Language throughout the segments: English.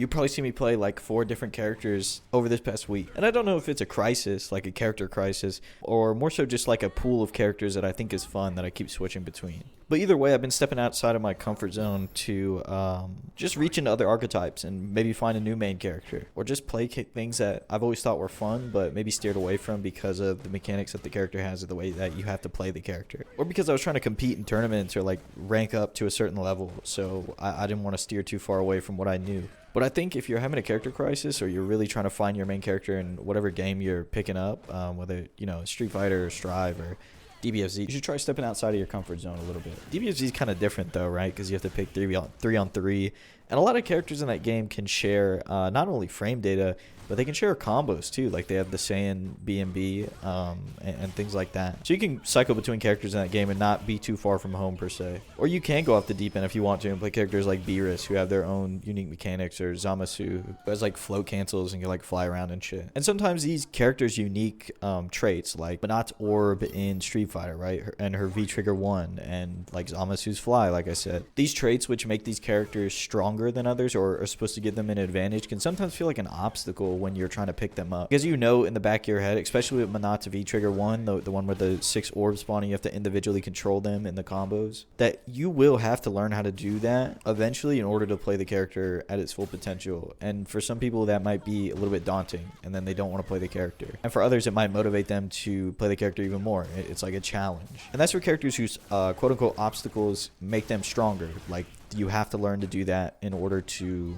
You probably see me play like 4 different characters over this past week. And I don't know if it's a crisis, like a character crisis, or more so just like a pool of characters that I think is fun that I keep switching between. But either way, I've been stepping outside of my comfort zone to just reach into other archetypes and maybe find a new main character. Or just play things that I've always thought were fun, but maybe steered away from because of the mechanics that the character has or the way that you have to play the character. Or because I was trying to compete in tournaments or like rank up to a certain level, so I didn't want to steer too far away from what I knew. But I think if you're having a character crisis or you're really trying to find your main character in whatever game you're picking up, whether, Street Fighter or Strive or DBFZ, you should try stepping outside of your comfort zone a little bit. DBFZ is kind of different though, right? Because you have to pick 3-on-3. And a lot of characters in that game can share not only frame data, but they can share combos too. Like they have the Saiyan BMB and things like that. So you can cycle between characters in that game and not be too far from home per se. Or you can go off the deep end if you want to and play characters like Beerus who have their own unique mechanics, or Zamasu who has like float cancels and can like fly around and shit. And sometimes these characters' unique traits, like Banat's orb in Street Fighter, right? And her V-Trigger 1, and like Zamasu's fly, like I said. These traits which make these characters stronger than others or are supposed to give them an advantage can sometimes feel like an obstacle when you're trying to pick them up. Because in the back of your head, especially with Banat's V-Trigger 1, the one with the 6 orbs spawning, you have to individually control them in the combos, that you will have to learn how to do that eventually in order to play the character at its full potential. And for some people that might be a little bit daunting, and then they don't want to play the character. And for others it might motivate them to play the character even more. It's like a challenge. And that's for characters whose quote-unquote obstacles make them stronger. Like you have to learn to do that in order to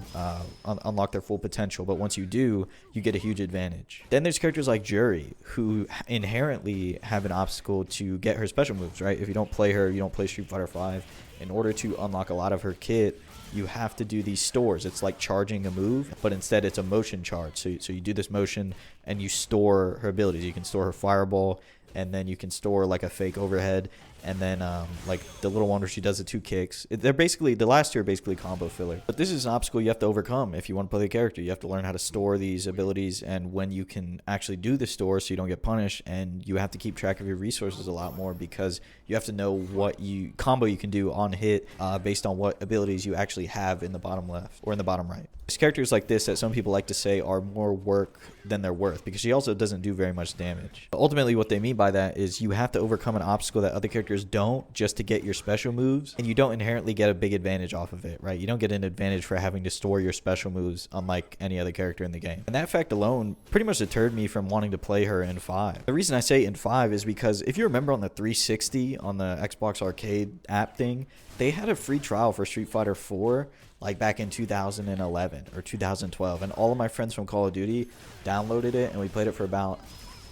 unlock their full potential. But once you do, you get a huge advantage. Then there's characters like Juri, who inherently have an obstacle to get her special moves, right? If you don't play her, you don't play Street Fighter 5. In order to unlock a lot of her kit, you have to do these stores. It's like charging a move, but instead it's a motion charge. So you do this motion and you store her abilities. You can store her fireball, and then you can store like a fake overhead, and then like the little one where she does the 2 kicks. They're basically, the last 2 are basically combo filler. But this is an obstacle you have to overcome if you want to play the character. You have to learn how to store these abilities and when you can actually do the store so you don't get punished, and you have to keep track of your resources a lot more because you have to know what combo you can do on hit based on what abilities you actually have in the bottom left or in the bottom right. There's characters like this that some people like to say are more work than they're worth because she also doesn't do very much damage. But ultimately what they mean by that is you have to overcome an obstacle that other characters don't just to get your special moves, and you don't inherently get a big advantage off of it, right? You don't get an advantage for having to store your special moves unlike any other character in the game. And that fact alone pretty much deterred me from wanting to play her in 5. The reason I say in 5 is because if you remember on the 360 on the Xbox Arcade app thing, they had a free trial for Street Fighter 4 like back in 2011 or 2012, and all of my friends from Call of Duty downloaded it and we played it for about,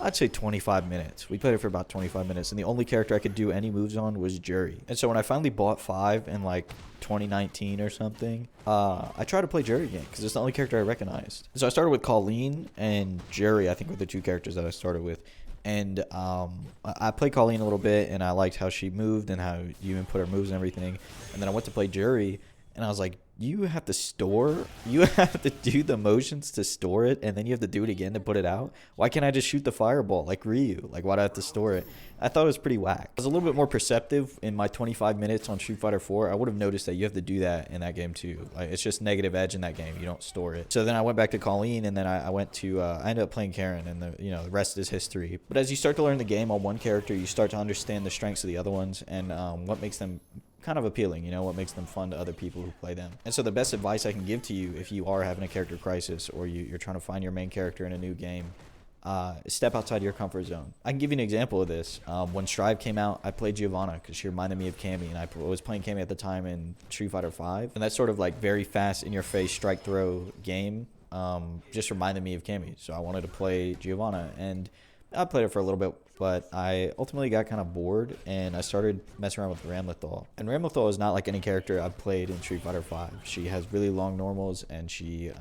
I'd say 25 minutes. We played it for about 25 minutes, and the only character I could do any moves on was Juri. And so when I finally bought 5 in like 2019 or something, I tried to play Juri again because it's the only character I recognized. So I started with Colleen and Juri, I think were the 2 characters that I started with. And I played Colleen a little bit, and I liked how she moved and how you input her moves and everything. And then I went to play Juri, and I was like, you have to do the motions to store it, and then you have to do it again to put it out. Why can't I just shoot the fireball like Ryu? Like, why do I have to store it? I thought it was pretty whack. I was a little bit more perceptive in my 25 minutes on Street Fighter 4. I would have noticed that you have to do that in that game too. Like, it's just negative edge in that game. You don't store it. So then I went back to Colleen, and then I went to I ended up playing Karen, and the rest is history. But as you start to learn the game on one character, you start to understand the strengths of the other ones and what makes them kind of appealing, what makes them fun to other people who play them. And so the best advice I can give to you if you are having a character crisis or you're trying to find your main character in a new game, step outside your comfort zone. I can give you an example of this. When Strive came out, I played Giovanna because she reminded me of Cammy, and I was playing Cammy at the time in Street Fighter 5, and that sort of like very fast in your face strike throw game just reminded me of Cammy, so I wanted to play Giovanna, and I played it for a little bit, but I ultimately got kind of bored, and I started messing around with Ramlethal. And Ramlethal is not like any character I've played in Street Fighter 5. She has really long normals, and she,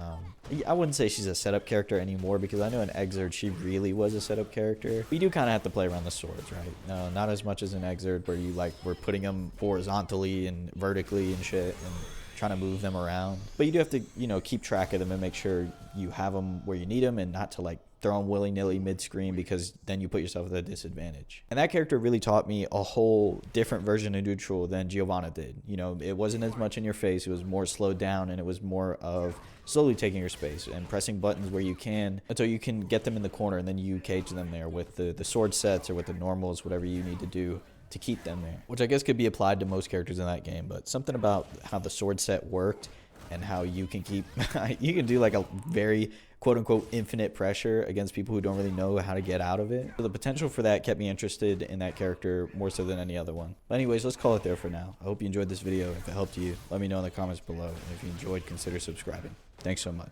I wouldn't say she's a setup character anymore, because I know in Exerd she really was a setup character. You do kind of have to play around the swords, right? Not as much as in Exerd, where you were putting them horizontally and vertically and shit, and trying to move them around. But you do have to, keep track of them and make sure you have them where you need them, and not to throwing willy-nilly mid-screen, because then you put yourself at a disadvantage. And that character really taught me a whole different version of neutral than Giovanna did. You know, it wasn't as much in your face, it was more slowed down, and it was more of slowly taking your space and pressing buttons where you can until you can get them in the corner, and then you cage them there with the sword sets or with the normals, whatever you need to do to keep them there, which I guess could be applied to most characters in that game. But something about how the sword set worked and how you can keep you can do like a very quote-unquote infinite pressure against people who don't really know how to get out of it. So the potential for that kept me interested in that character more so than any other one. But anyways, let's call it there for now. I hope you enjoyed this video. If it helped you, let me know in the comments below, and if you enjoyed, consider subscribing. Thanks so much.